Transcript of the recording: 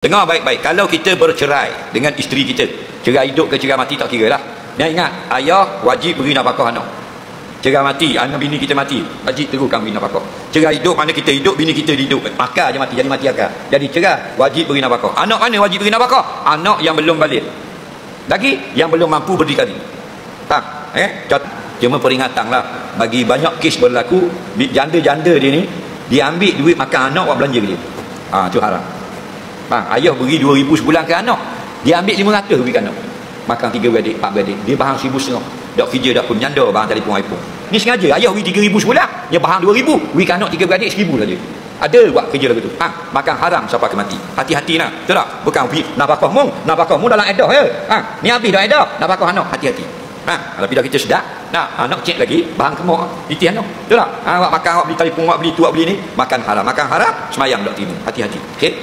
Dengar baik-baik, kalau kita bercerai dengan isteri kita, cerai hidup ke cerai mati tak kira lah. Dan ingat, ayah wajib beri nafkah anak. Cerai mati, anak bini kita mati, wajib teruskan beri nafkah. Cerai hidup, mana kita hidup, bini kita hidup, maka aja mati, jadi mati akal. Jadi cerai, wajib beri nafkah. Anak mana wajib beri nafkah? Anak yang belum balik, lagi yang belum mampu berdikari. Tak? Cuma peringatan lah, bagi banyak kes berlaku, janda-janda dia ni, dia ambil duit makan anak, buat belanja dia. Itu haram. Ayah beri 2,000 sebulan ke anak, dia ambil 500 beri ke anak, makan 3 beradik 4 beradik, dia bahang 1,500, dak kerja dak pun nyanda bahang telefon iPhone. Ni sengaja ayah beri 3,000 sebulan, dia bahang 2,000 beri ke anak 3 beradik 1,000 saja. Ada buat kerja lagu tu. Makan haram sampai ke mati. Hati-hati nak, betul tak? Bukan nafkahmu dalam edah ya. Ni habis dah edah, nafkah anak, hati-hati. Kalau bila kita sedar, anak cek lagi, bahang kemuk, itih anak, betul tak? Awak makan, awak beli telefon, awak beli tu, awak beli ni, makan haram, semayang tak terima. Hati-hati. Okey?